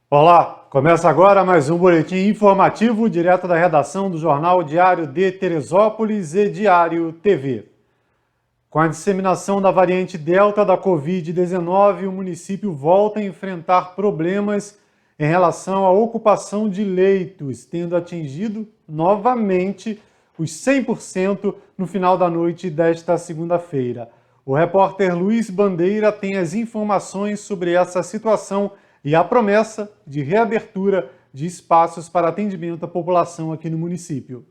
Olá, começa agora mais um boletim informativo direto da redação do jornal Diário de Teresópolis e Diário TV. Com a disseminação da variante Delta da Covid-19, o município volta a enfrentar problemas em relação à ocupação de leitos, tendo atingido novamente os 100% no final da noite desta segunda-feira. O repórter Luiz Bandeira tem as informações sobre essa situação e a promessa de reabertura de espaços para atendimento à população aqui no município.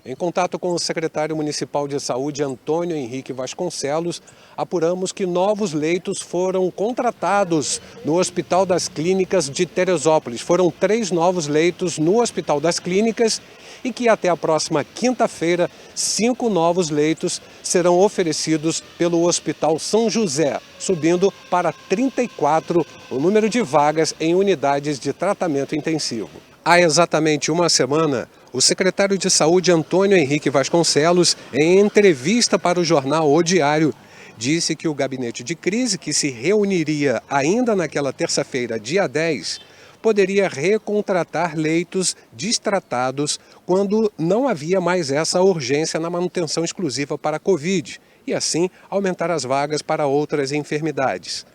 Em contato com o secretário municipal de saúde, Antônio Henrique Vasconcelos, apuramos que novos leitos foram contratados no Hospital das Clínicas de Teresópolis. Foram 3 novos leitos no Hospital das Clínicas e que até a próxima quinta-feira, 5 novos leitos serão oferecidos pelo Hospital São José, subindo para 34 o número de vagas em unidades de tratamento intensivo. Há exatamente uma semana, o secretário de Saúde, Antônio Henrique Vasconcelos, em entrevista para o jornal O Diário, disse que o gabinete de crise, que se reuniria ainda naquela terça-feira, dia 10, poderia recontratar leitos destratados quando não havia mais essa urgência na manutenção exclusiva para a Covid, e assim aumentar as vagas para outras enfermidades.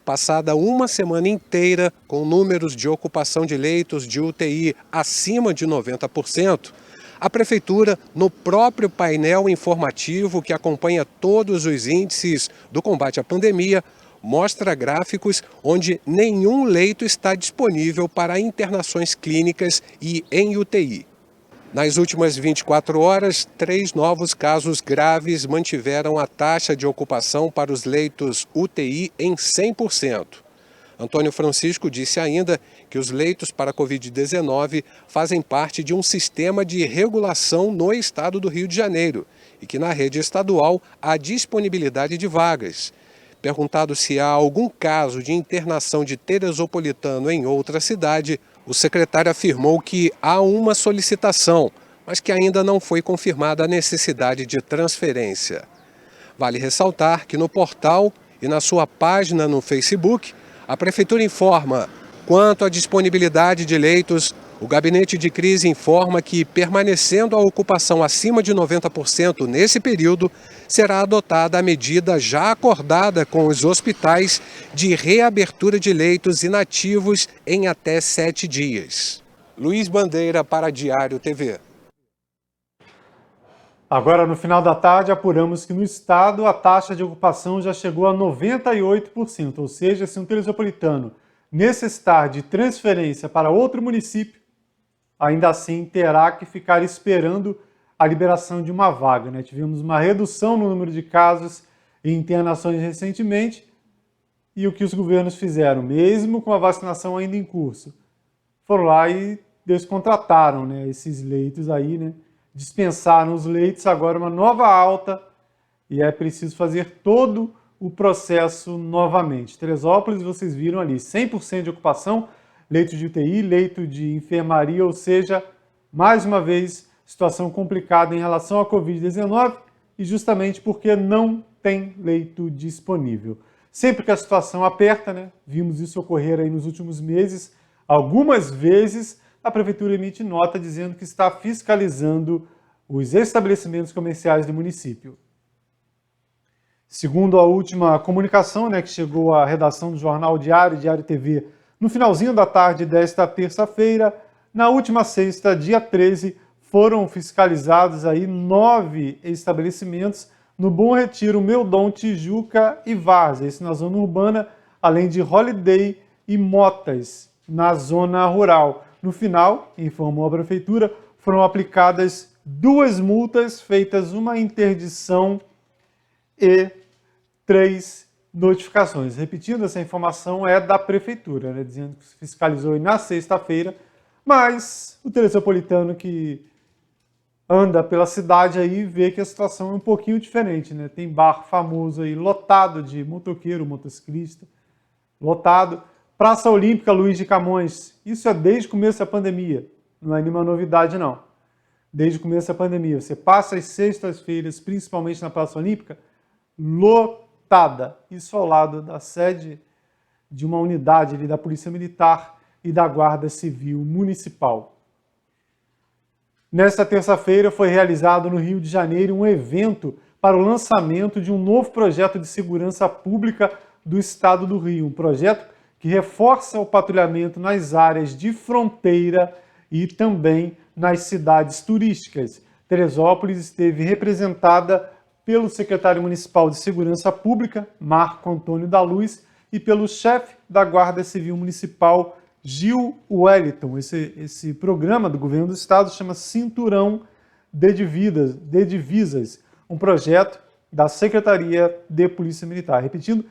Passada uma semana inteira com números de ocupação de leitos de UTI acima de 90%, a Prefeitura, no próprio painel informativo que acompanha todos os índices do combate à pandemia, mostra gráficos onde nenhum leito está disponível para internações clínicas e em UTI. Nas últimas 24 horas, 3 novos casos graves mantiveram a taxa de ocupação para os leitos UTI em 100%. Antônio Francisco disse ainda que os leitos para a Covid-19 fazem parte de um sistema de regulação no estado do Rio de Janeiro e que na rede estadual há disponibilidade de vagas. Perguntado se há algum caso de internação de teresopolitano em outra cidade, o secretário afirmou que há uma solicitação, mas que ainda não foi confirmada a necessidade de transferência. Vale ressaltar que no portal e na sua página no Facebook, a Prefeitura informa quanto à disponibilidade de leitos. O gabinete de crise informa que, permanecendo a ocupação acima de 90% nesse período, será adotada a medida já acordada com os hospitais de reabertura de leitos inativos em até 7 dias. Luiz Bandeira para Diário TV. Agora, no final da tarde, apuramos que no estado a taxa de ocupação já chegou a 98%, ou seja, se um teresopolitano necessitar de transferência para outro município, ainda assim terá que ficar esperando a liberação de uma vaga, né? Tivemos uma redução no número de casos e internações recentemente, e o que os governos fizeram, mesmo com a vacinação ainda em curso, foram lá e descontrataram, né, esses leitos aí, né? Dispensaram os leitos, agora uma nova alta, e é preciso fazer todo o processo novamente. Teresópolis, vocês viram ali, 100% de ocupação, leito de UTI, leito de enfermaria, ou seja, mais uma vez, situação complicada em relação à Covid-19 e justamente porque não tem leito disponível. Sempre que a situação aperta, né, vimos isso ocorrer aí nos últimos meses, algumas vezes a Prefeitura emite nota dizendo que está fiscalizando os estabelecimentos comerciais do município. Segundo a última comunicação, né, que chegou à redação do jornal Diário, Diário TV, no finalzinho da tarde desta terça-feira, na última sexta, dia 13, foram fiscalizados aí 9 estabelecimentos no Bom Retiro, Meudon, Tijuca e Várzea, isso na zona urbana, além de Holiday e Motas, na zona rural. No final, informou a Prefeitura, foram aplicadas 2 multas, feitas uma interdição e 3 notificações. Repetindo, essa informação é da Prefeitura, né, dizendo que se fiscalizou na sexta-feira, mas o teresopolitano que anda pela cidade aí vê que a situação é um pouquinho diferente, né? Tem bar famoso aí lotado de motoqueiro, motociclista, lotado. Praça Olímpica Luiz de Camões, isso é desde o começo da pandemia, não é nenhuma novidade não. Desde o começo da pandemia, você passa as sextas-feiras, principalmente na Praça Olímpica, lotada, isso ao lado da sede de uma unidade ali da Polícia Militar e da Guarda Civil Municipal. Nesta terça-feira foi realizado no Rio de Janeiro um evento para o lançamento de um novo projeto de segurança pública do Estado do Rio, um projeto que reforça o patrulhamento nas áreas de fronteira e também nas cidades turísticas. Teresópolis esteve representada pelo secretário municipal de Segurança Pública, Marco Antônio da Luz, e pelo chefe da Guarda Civil Municipal, Gil Wellington. Esse programa do governo do estado chama Cinturão de Divisas, um projeto da Secretaria de Polícia Militar. Repetindo,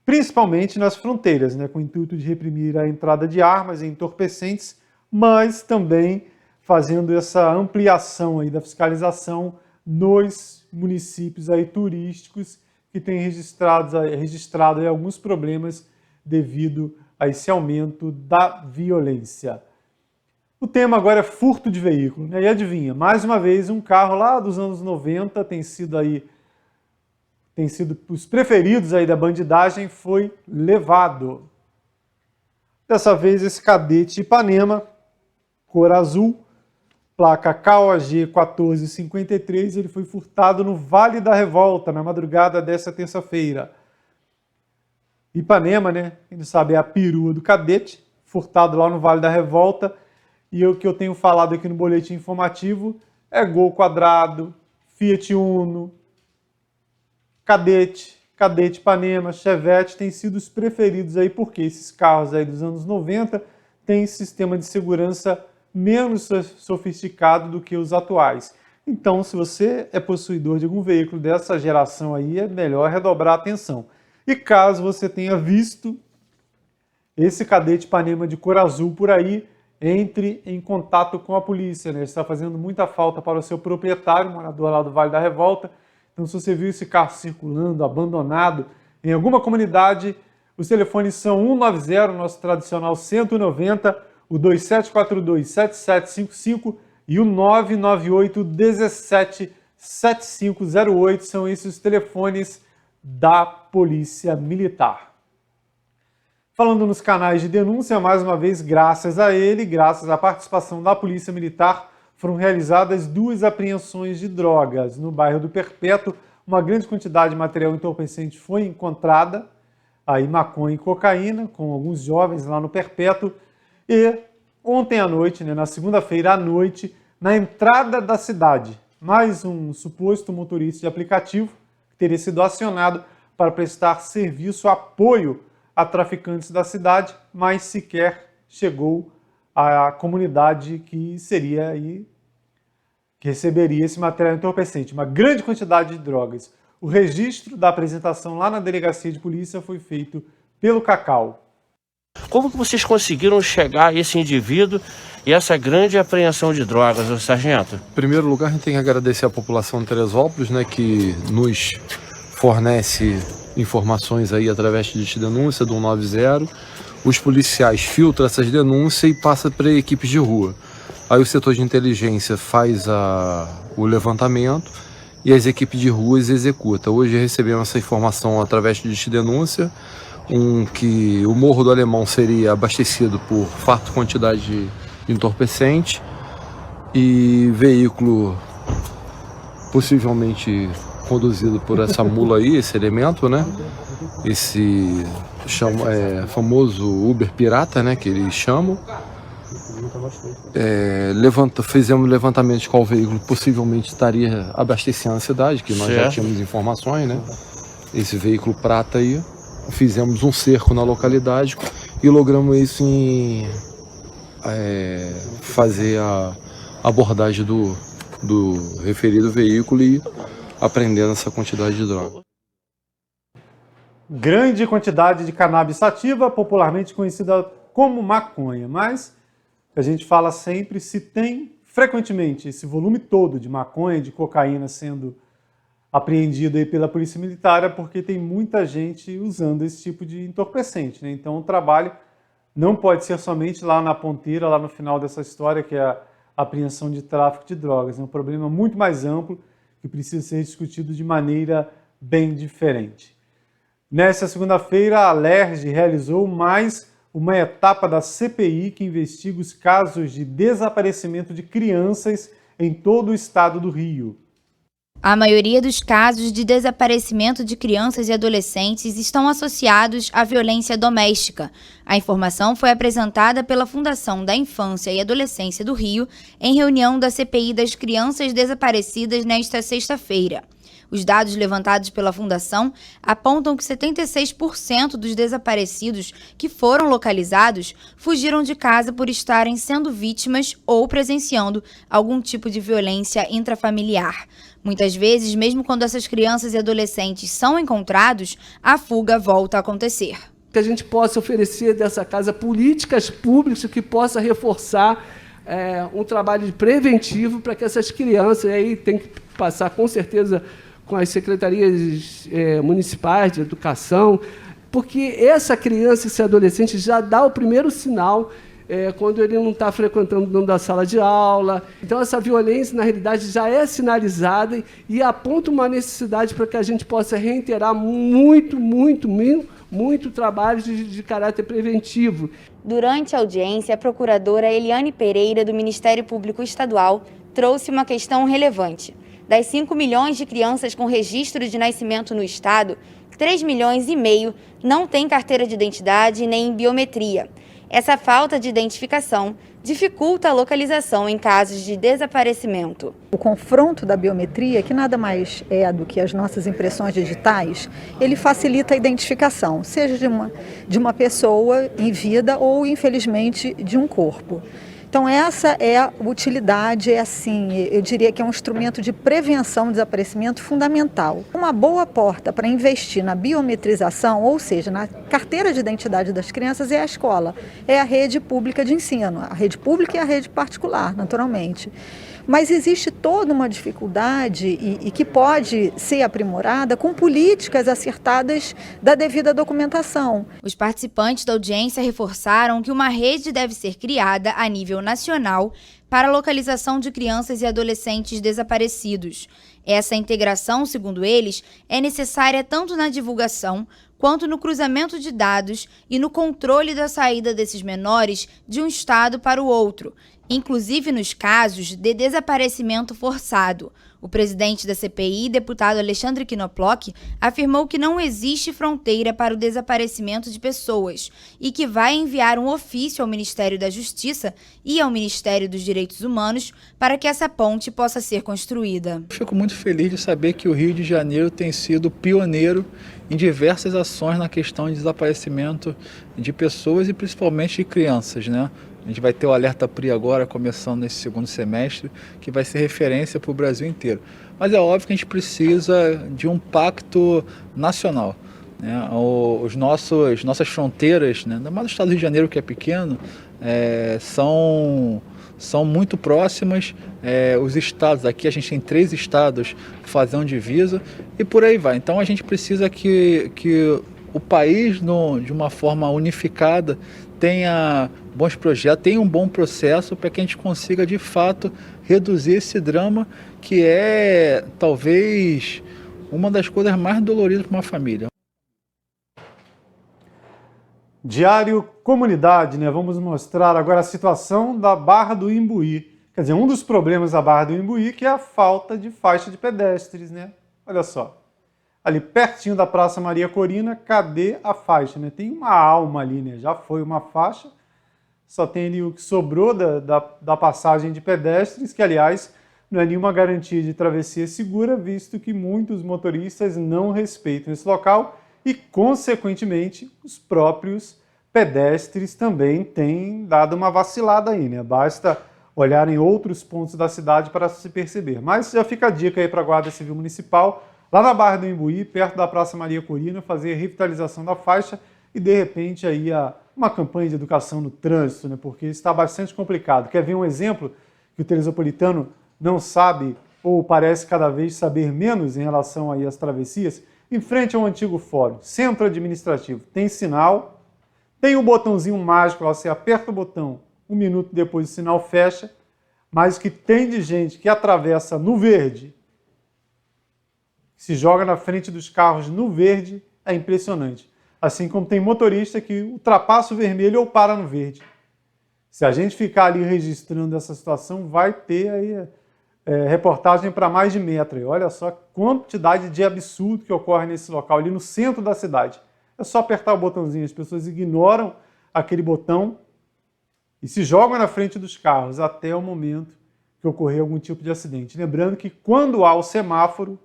principalmente nas fronteiras, com o intuito de reprimir a entrada de armas e entorpecentes, mas também fazendo essa ampliação aí da fiscalização nos municípios aí turísticos que têm registrado aí alguns problemas devido a esse aumento da violência. O tema agora é furto de veículo, E adivinha, mais uma vez um carro lá dos anos 90 tem sido os preferidos aí da bandidagem, foi levado. Dessa vez esse Cadete Ipanema, cor azul, placa KOG 1453, ele foi furtado no Vale da Revolta, na madrugada dessa terça-feira. Ipanema, quem não sabe, é a perua do Cadete, furtado lá no Vale da Revolta, e o que eu tenho falado aqui no boletim informativo é Gol quadrado, Fiat Uno, Cadete Ipanema, Chevette têm sido os preferidos aí, porque esses carros aí dos anos 90 têm sistema de segurança menos sofisticado do que os atuais. Então, se você é possuidor de algum veículo dessa geração aí, é melhor redobrar a atenção. E caso você tenha visto esse Cadete Ipanema de cor azul por aí, entre em contato com a polícia, Está fazendo muita falta para o seu proprietário, morador lá do Vale da Revolta. Então, se você viu esse carro circulando, abandonado, em alguma comunidade, os telefones são 190, nosso tradicional 190, o 2742-7755 e o 998-177508, são esses os telefones da Polícia Militar. Falando nos canais de denúncia, mais uma vez, graças a ele, graças à participação da Polícia Militar, foram realizadas 2 apreensões de drogas. No bairro do Perpétuo, uma grande quantidade de material entorpecente foi encontrada, aí maconha e cocaína, com alguns jovens lá no Perpétuo. E ontem à noite, na segunda-feira à noite, na entrada da cidade, mais um suposto motorista de aplicativo que teria sido acionado para prestar serviço, apoio a traficantes da cidade, mas sequer chegou à comunidade que seria aí, que receberia esse material entorpecente, uma grande quantidade de drogas. O registro da apresentação lá na delegacia de polícia foi feito pelo Cacau. Como que vocês conseguiram chegar a esse indivíduo e essa grande apreensão de drogas, sargento? Em primeiro lugar, a gente tem que agradecer à população de Teresópolis, que nos fornece informações aí através de denúncia do 190. Os policiais filtram essas denúncias e passam para equipes de rua. Aí o setor de inteligência faz o levantamento e as equipes de ruas executam. Hoje recebemos essa informação através de denúncia, que o Morro do Alemão seria abastecido por farta quantidade de entorpecente e veículo possivelmente conduzido por essa mula aí, esse elemento, Esse famoso Uber pirata, que eles chamam. Fizemos levantamento de qual veículo possivelmente estaria abastecendo a cidade, que nós já tínhamos informações, Esse veículo prata aí. Fizemos um cerco na localidade e logramos isso em fazer a abordagem do referido veículo e apreendendo essa quantidade de droga. Grande quantidade de cannabis sativa, popularmente conhecida como maconha, mas a gente fala sempre, se tem frequentemente esse volume todo de maconha, de cocaína sendo apreendido aí pela Polícia Militar, é porque tem muita gente usando esse tipo de entorpecente, Então o trabalho não pode ser somente lá na ponteira, lá no final dessa história, que é a apreensão de tráfico de drogas. É um problema muito mais amplo que precisa ser discutido de maneira bem diferente. Nessa segunda-feira, a Alerj realizou mais uma etapa da CPI que investiga os casos de desaparecimento de crianças em todo o estado do Rio. A maioria dos casos de desaparecimento de crianças e adolescentes estão associados à violência doméstica. A informação foi apresentada pela Fundação da Infância e Adolescência do Rio em reunião da CPI das Crianças Desaparecidas nesta sexta-feira. Os dados levantados pela Fundação apontam que 76% dos desaparecidos que foram localizados fugiram de casa por estarem sendo vítimas ou presenciando algum tipo de violência intrafamiliar. Muitas vezes, mesmo quando essas crianças e adolescentes são encontrados, a fuga volta a acontecer. Que a gente possa oferecer dessa casa políticas públicas que possa reforçar um trabalho preventivo para que essas crianças, aí tem que passar com certeza com as secretarias municipais de educação, porque essa criança, esse adolescente já dá o primeiro sinal quando ele não está frequentando dentro da sala de aula. Então, essa violência, na realidade, já é sinalizada e aponta uma necessidade para que a gente possa reiterar muito trabalho de caráter preventivo. Durante a audiência, a procuradora Eliane Pereira, do Ministério Público Estadual, trouxe uma questão relevante. Das 5 milhões de crianças com registro de nascimento no estado, 3,5 milhões não têm carteira de identidade nem biometria. Essa falta de identificação dificulta a localização em casos de desaparecimento. O confronto da biometria, que nada mais é do que as nossas impressões digitais, ele facilita a identificação, seja de uma pessoa em vida ou, infelizmente, de um corpo. Então, essa é a utilidade, eu diria que é um instrumento de prevenção do desaparecimento fundamental. Uma boa porta para investir na biometrização, ou seja, na carteira de identidade das crianças, é a escola, é a rede pública de ensino, a rede pública e a rede particular, naturalmente. Mas existe toda uma dificuldade e que pode ser aprimorada com políticas acertadas da devida documentação. Os participantes da audiência reforçaram que uma rede deve ser criada a nível nacional para a localização de crianças e adolescentes desaparecidos. Essa integração, segundo eles, é necessária tanto na divulgação quanto no cruzamento de dados e no controle da saída desses menores de um estado para o outro, inclusive nos casos de desaparecimento forçado. O presidente da CPI, deputado Alexandre Knoploch, afirmou que não existe fronteira para o desaparecimento de pessoas e que vai enviar um ofício ao Ministério da Justiça e ao Ministério dos Direitos Humanos para que essa ponte possa ser construída. Fico muito feliz de saber que o Rio de Janeiro tem sido pioneiro em diversas ações na questão de desaparecimento de pessoas e principalmente de crianças, né? A gente vai ter o Alerta PRI agora, começando nesse segundo semestre, que vai ser referência para o Brasil inteiro. Mas é óbvio que a gente precisa de um pacto nacional, né? Nossas fronteiras, né? Ainda mais o estado do Rio de Janeiro, que é pequeno, são muito próximas. Os estados, aqui a gente tem 3 estados que fazem divisa e por aí vai. Então a gente precisa que o país, de uma forma unificada, tenha bons projetos, tenha um bom processo para que a gente consiga, de fato, reduzir esse drama que é, talvez, uma das coisas mais doloridas para uma família. Diário Comunidade, né? Vamos mostrar agora a situação da Barra do Imbuí. Quer dizer, um dos problemas da Barra do Imbuí que é a falta de faixa de pedestres, né? Olha só. Ali pertinho da Praça Maria Corina, cadê a faixa, né? Tem uma alma ali, né? Já foi uma faixa, só tem ali o que sobrou da passagem de pedestres, que, aliás, não é nenhuma garantia de travessia segura, visto que muitos motoristas não respeitam esse local e, consequentemente, os próprios pedestres também têm dado uma vacilada aí, né? Basta olhar em outros pontos da cidade para se perceber. Mas já fica a dica aí para a Guarda Civil Municipal, lá na Barra do Imbuí, perto da Praça Maria Corina, fazer a revitalização da faixa e, de repente, aí uma campanha de educação no trânsito, né? Porque está bastante complicado. Quer ver um exemplo que o teresopolitano não sabe ou parece cada vez saber menos em relação aí às travessias? Em frente ao antigo fórum, centro administrativo, tem sinal, tem um botãozinho mágico, lá você aperta o botão, 1 minuto depois o sinal fecha, mas o que tem de gente que atravessa no verde, se joga na frente dos carros no verde, é impressionante. Assim como tem motorista que ultrapassa o vermelho ou para no verde. Se a gente ficar ali registrando essa situação, vai ter aí reportagem para mais de metro. E olha só a quantidade de absurdo que ocorre nesse local, ali no centro da cidade. É só apertar o botãozinho, as pessoas ignoram aquele botão e se jogam na frente dos carros até o momento que ocorrer algum tipo de acidente. Lembrando que quando há o semáforo,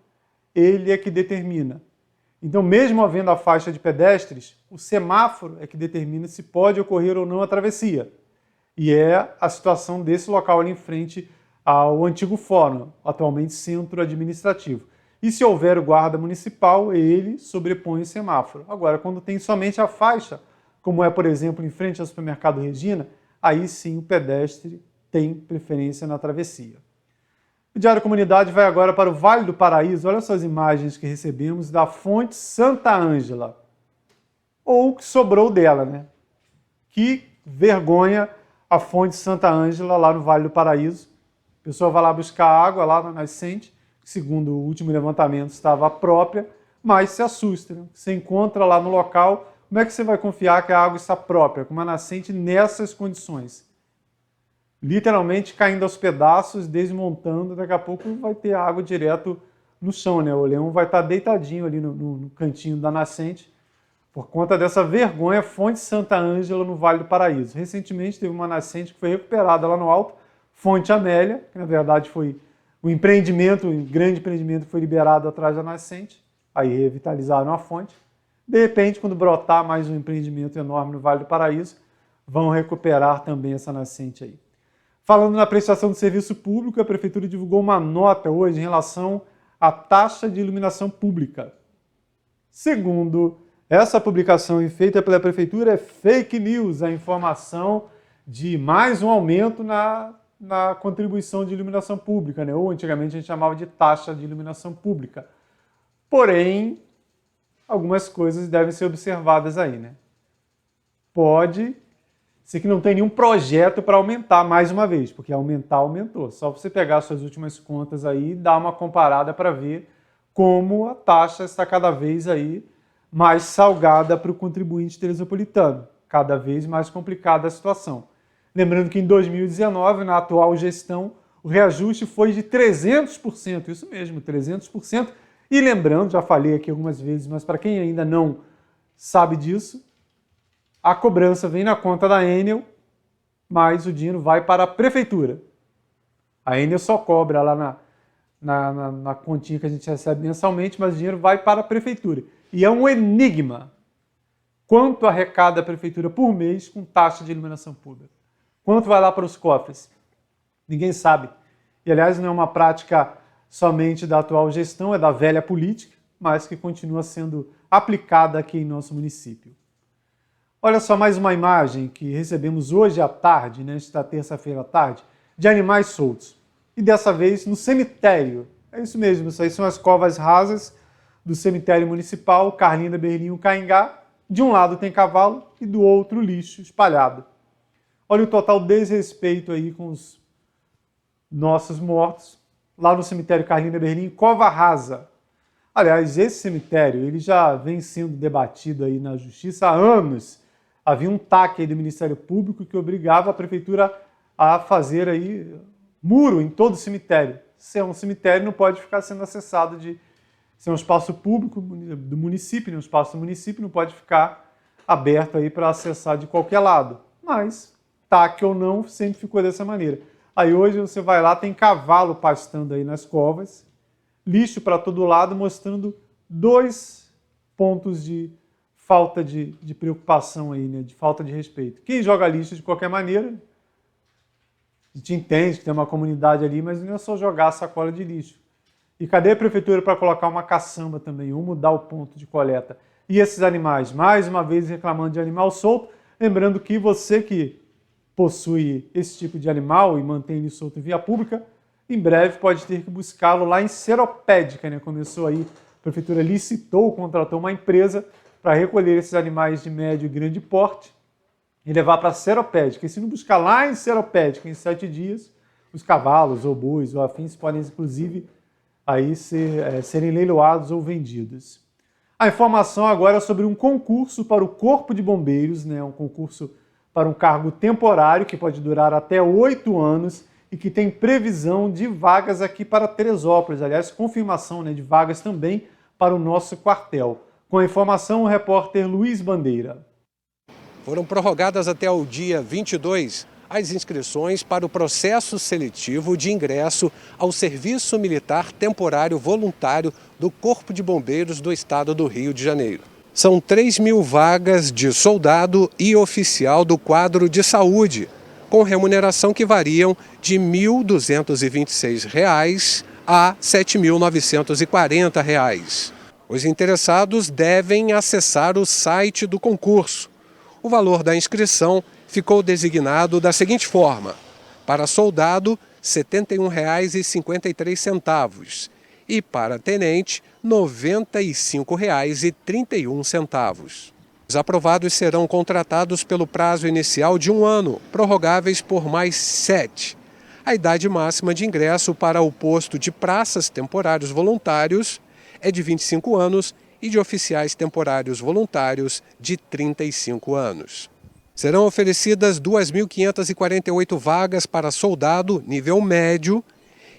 ele é que determina. Então, mesmo havendo a faixa de pedestres, o semáforo é que determina se pode ocorrer ou não a travessia. E é a situação desse local ali em frente ao antigo fórum, atualmente centro administrativo. E se houver o guarda municipal, ele sobrepõe o semáforo. Agora, quando tem somente a faixa, como é, por exemplo, em frente ao supermercado Regina, aí sim o pedestre tem preferência na travessia. O Diário Comunidade vai agora para o Vale do Paraíso. Olha só as imagens que recebemos da fonte Santa Ângela. Ou o que sobrou dela, né? Que vergonha a fonte Santa Ângela lá no Vale do Paraíso. A pessoa vai lá buscar água lá na nascente, que segundo o último levantamento estava própria, mas se assusta, né? Você encontra lá no local, como é que você vai confiar que a água está própria, com uma nascente nessas condições? Literalmente caindo aos pedaços, desmontando, daqui a pouco vai ter água direto no chão, né? O leão vai estar deitadinho ali no cantinho da nascente, por conta dessa vergonha, fonte Santa Ângela no Vale do Paraíso. Recentemente teve uma nascente que foi recuperada lá no alto, fonte Amélia, que na verdade foi um empreendimento, um grande empreendimento que foi liberado atrás da nascente, aí revitalizaram a fonte. De repente, quando brotar mais um empreendimento enorme no Vale do Paraíso, vão recuperar também essa nascente aí. Falando na prestação de serviço público, a Prefeitura divulgou uma nota hoje em relação à taxa de iluminação pública. Segundo essa publicação feita pela Prefeitura, é fake news a informação de mais um aumento na contribuição de iluminação pública, né? Ou antigamente a gente chamava de taxa de iluminação pública. Porém, algumas coisas devem ser observadas aí, né? Pode ser que não tem nenhum projeto para aumentar mais uma vez, porque aumentou. Só você pegar suas últimas contas aí e dar uma comparada para ver como a taxa está cada vez aí mais salgada para o contribuinte teresopolitano. Cada vez mais complicada a situação. Lembrando que em 2019, na atual gestão, o reajuste foi de 300%, isso mesmo, 300%. E lembrando, já falei aqui algumas vezes, mas para quem ainda não sabe disso, a cobrança vem na conta da Enel, mas o dinheiro vai para a Prefeitura. A Enel só cobra lá na continha que a gente recebe mensalmente, mas o dinheiro vai para a Prefeitura. E é um enigma quanto arrecada a Prefeitura por mês com taxa de iluminação pública. Quanto vai lá para os cofres? Ninguém sabe. E, aliás, não é uma prática somente da atual gestão, é da velha política, mas que continua sendo aplicada aqui em nosso município. Olha só mais uma imagem que recebemos hoje à tarde, nesta terça-feira à tarde, de animais soltos. E dessa vez no cemitério. É isso mesmo, isso aí são as covas rasas do cemitério municipal, Carlinda, Berlim, Caingá. De um lado tem cavalo e do outro lixo espalhado. Olha o total desrespeito aí com os nossos mortos, lá no cemitério Carlinda, Berlim, Cova Rasa. Aliás, esse cemitério ele já vem sendo debatido aí na Justiça há anos. Havia um TAC aí do Ministério Público que obrigava a Prefeitura a fazer aí muro em todo o cemitério. Se é um cemitério, não pode ficar sendo acessado se é um espaço público do município, um espaço do município, não pode ficar aberto aí para acessar de qualquer lado. Mas, TAC ou não, sempre ficou dessa maneira. Aí hoje você vai lá, tem cavalo pastando aí nas covas, lixo para todo lado, mostrando 2 pontos de falta de preocupação aí, né? De falta de respeito. Quem joga lixo de qualquer maneira, a gente entende que tem uma comunidade ali, mas não é só jogar a sacola de lixo. E cadê a Prefeitura para colocar uma caçamba também, ou mudar o ponto de coleta? E esses animais, mais uma vez reclamando de animal solto, lembrando que você que possui esse tipo de animal e mantém ele solto em via pública, em breve pode ter que buscá-lo lá em Seropédica, né? Começou aí, a Prefeitura licitou, contratou uma empresa para recolher esses animais de médio e grande porte e levar para a Seropédica. E se não buscar lá em Seropédica em 7 dias, os cavalos ou bois ou afins podem, inclusive, aí serem leiloados ou vendidos. A informação agora é sobre um concurso para o Corpo de Bombeiros, né? Um concurso para um cargo temporário que pode durar até 8 anos e que tem previsão de vagas aqui para Teresópolis. Aliás, confirmação, né, de vagas também para o nosso quartel. Com a informação, o repórter Luiz Bandeira. Foram prorrogadas até o dia 22 as inscrições para o processo seletivo de ingresso ao Serviço Militar Temporário Voluntário do Corpo de Bombeiros do Estado do Rio de Janeiro. São 3.000 vagas de soldado e oficial do quadro de saúde, com remuneração que variam de R$ 1.226 a R$ 7.940. Os interessados devem acessar o site do concurso. O valor da inscrição ficou designado da seguinte forma: para soldado, R$ 71,53 e para tenente, R$ 95,31. Os aprovados serão contratados pelo prazo inicial de 1 ano, prorrogáveis por mais 7. A idade máxima de ingresso para o posto de praças temporários voluntários é de 25 anos e de oficiais temporários voluntários de 35 anos. Serão oferecidas 2.548 vagas para soldado nível médio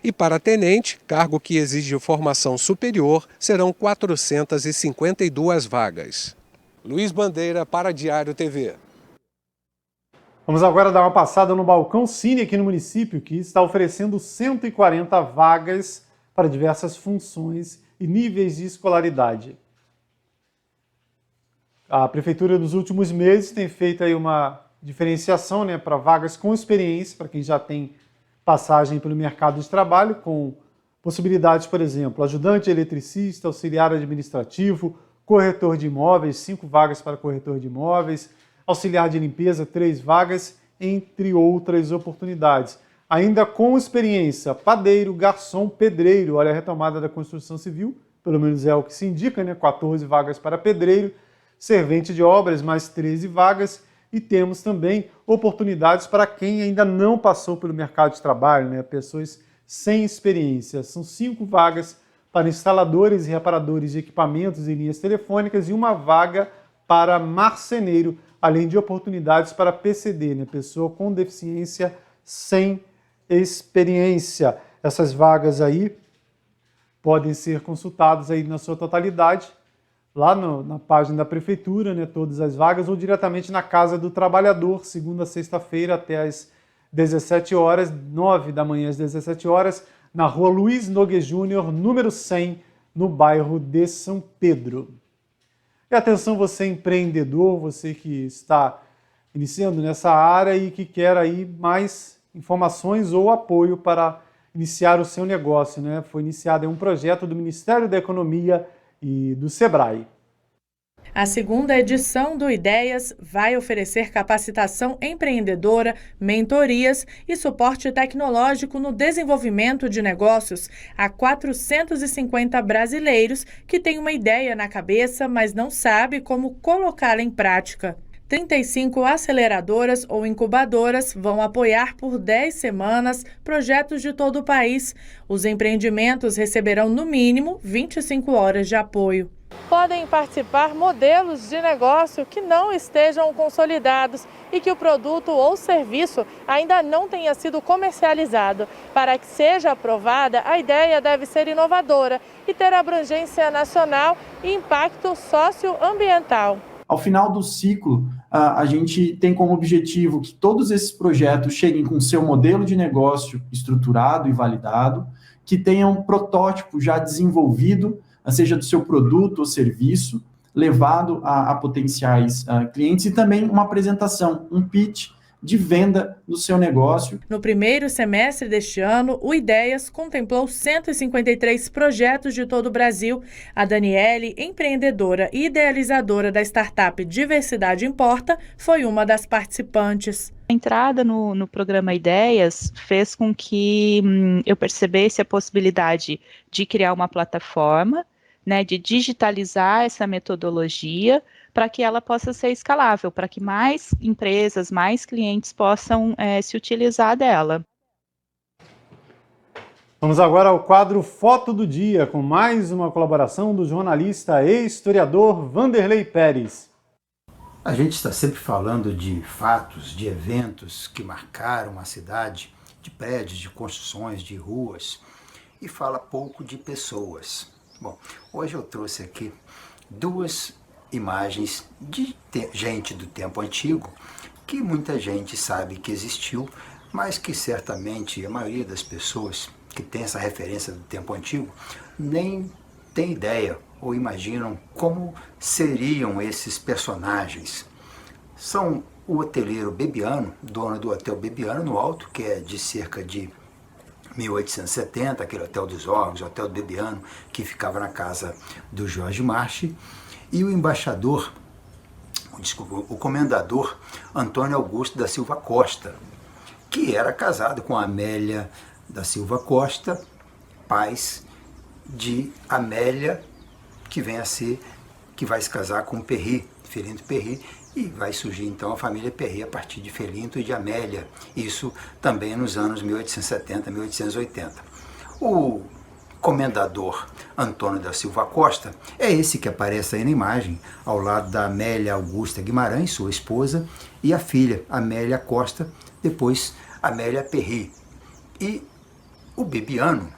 e para tenente, cargo que exige formação superior, serão 452 vagas. Luiz Bandeira para Diário TV. Vamos agora dar uma passada no Balcão Cine aqui no município, que está oferecendo 140 vagas para diversas funções e níveis de escolaridade. A Prefeitura nos últimos meses tem feito aí uma diferenciação, né, para vagas com experiência, para quem já tem passagem pelo mercado de trabalho, com possibilidades, por exemplo, ajudante eletricista, auxiliar administrativo, corretor de imóveis, 5 vagas para corretor de imóveis, auxiliar de limpeza, 3 vagas, entre outras oportunidades. Ainda com experiência, padeiro, garçom, pedreiro, olha a retomada da construção civil, pelo menos é o que se indica, né? 14 vagas para pedreiro, servente de obras, mais 13 vagas, e temos também oportunidades para quem ainda não passou pelo mercado de trabalho, né? Pessoas sem experiência. São 5 vagas para instaladores e reparadores de equipamentos e linhas telefônicas e 1 vaga para marceneiro, além de oportunidades para PCD, né? Pessoa com deficiência sem experiência. Essas vagas aí podem ser consultadas aí na sua totalidade, lá na página da Prefeitura, né? Todas as vagas, ou diretamente na Casa do Trabalhador, segunda a sexta-feira até às 17 horas, 9 da manhã às 17 horas, na rua Luiz Nogueira Júnior, número 100, no bairro de São Pedro. E atenção, você empreendedor, você que está iniciando nessa área e que quer aí mais informações ou apoio para iniciar o seu negócio, né? Foi iniciado um projeto do Ministério da Economia e do Sebrae. A segunda edição do Ideias vai oferecer capacitação empreendedora, mentorias e suporte tecnológico no desenvolvimento de negócios a 450 brasileiros que têm uma ideia na cabeça, mas não sabem como colocá-la em prática. 35 aceleradoras ou incubadoras vão apoiar por 10 semanas projetos de todo o país. Os empreendimentos receberão, no mínimo, 25 horas de apoio. Podem participar modelos de negócio que não estejam consolidados e que o produto ou serviço ainda não tenha sido comercializado. Para que seja aprovada, a ideia deve ser inovadora e ter abrangência nacional e impacto socioambiental. Ao final do ciclo, a gente tem como objetivo que todos esses projetos cheguem com seu modelo de negócio estruturado e validado, que tenham um protótipo já desenvolvido, seja do seu produto ou serviço, levado a potenciais clientes, e também uma apresentação, um pitch de venda do seu negócio. No primeiro semestre deste ano, o Ideias contemplou 153 projetos de todo o Brasil. A Daniele, empreendedora e idealizadora da startup Diversidade Importa, foi uma das participantes. A entrada no programa Ideias fez com que eu percebesse a possibilidade de criar uma plataforma, né, de digitalizar essa metodologia para que ela possa ser escalável, para que mais empresas, mais clientes possam se utilizar dela. Vamos agora ao quadro Foto do Dia, com mais uma colaboração do jornalista e historiador Vanderlei Pérez. A gente está sempre falando de fatos, de eventos que marcaram a cidade, de prédios, de construções, de ruas, e fala pouco de pessoas. Bom, hoje eu trouxe aqui duas imagens de gente do tempo antigo, que muita gente sabe que existiu, mas que certamente a maioria das pessoas que tem essa referência do tempo antigo nem tem ideia ou imaginam como seriam esses personagens. São o hoteleiro Bebiano, dono do Hotel Bebiano no Alto, que é de cerca de 1870, aquele Hotel dos Órgãos, Hotel do Bebiano, que ficava na casa do Jorge Marchi, e o embaixador, o comendador Antônio Augusto da Silva Costa, que era casado com Amélia da Silva Costa, pais de Amélia, que vai se casar com Perry, Felinto Perry, e vai surgir então a família Perry a partir de Felinto e de Amélia, isso também nos anos 1870, 1880. O comendador Antônio da Silva Costa é esse que aparece aí na imagem, ao lado da Amélia Augusta Guimarães, sua esposa, e a filha, Amélia Costa, depois Amélia Perry. E o Bebiano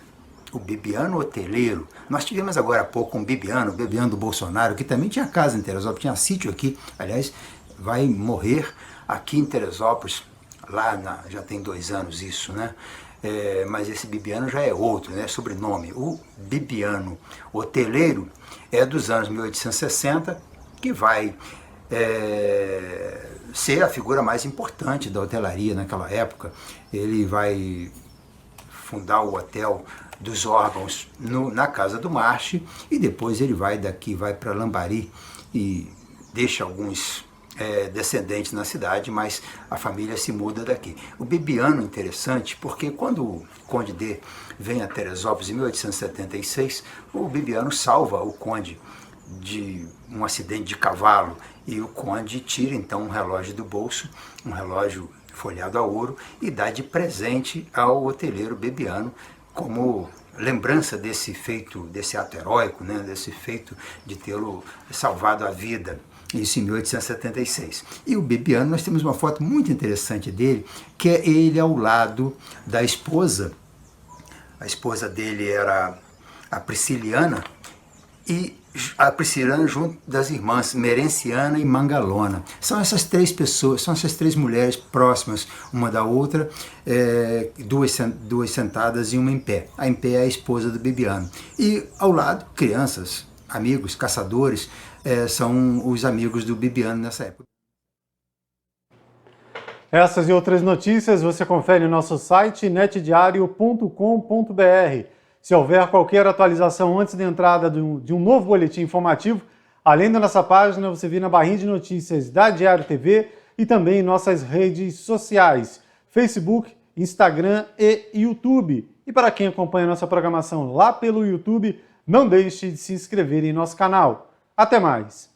hoteleiro, nós tivemos agora há pouco o Bebiano do Bolsonaro, que também tinha casa em Teresópolis, tinha sítio aqui, aliás, vai morrer aqui em Teresópolis, já tem 2 anos isso, né? Mas esse Bebiano já é outro, né? Sobrenome. O Bebiano hoteleiro é dos anos 1860, que vai ser a figura mais importante da hotelaria naquela época. Ele vai fundar o Hotel dos Órgãos na casa do Marchi, e depois ele vai para Lambari e deixa alguns descendentes na cidade, mas a família se muda daqui. O Bebiano é interessante porque quando o Conde D vem a Teresópolis em 1876, o Bebiano salva o Conde de um acidente de cavalo, e o Conde tira então um relógio do bolso, um relógio folhado a ouro, e dá de presente ao hoteleiro Bebiano, como lembrança desse feito, desse ato heróico, né, desse feito de tê-lo salvado a vida, isso em 1876. E o Bebiano, nós temos uma foto muito interessante dele, que é ele ao lado da esposa. A esposa dele era a Prisciliana, e a Prisciliana junto das irmãs Merenciana e Mangalona. São essas 3 pessoas, são essas 3 mulheres próximas uma da outra, duas sentadas e uma em pé. A em pé é a esposa do Bebiano. E ao lado, crianças, amigos, caçadores, são os amigos do Bebiano nessa época. Essas e outras notícias você confere no nosso site netdiario.com.br. Se houver qualquer atualização antes da entrada de um novo boletim informativo, além da nossa página, você vê na barrinha de notícias da Diário TV e também em nossas redes sociais, Facebook, Instagram e YouTube. E para quem acompanha nossa programação lá pelo YouTube, não deixe de se inscrever em nosso canal. Até mais!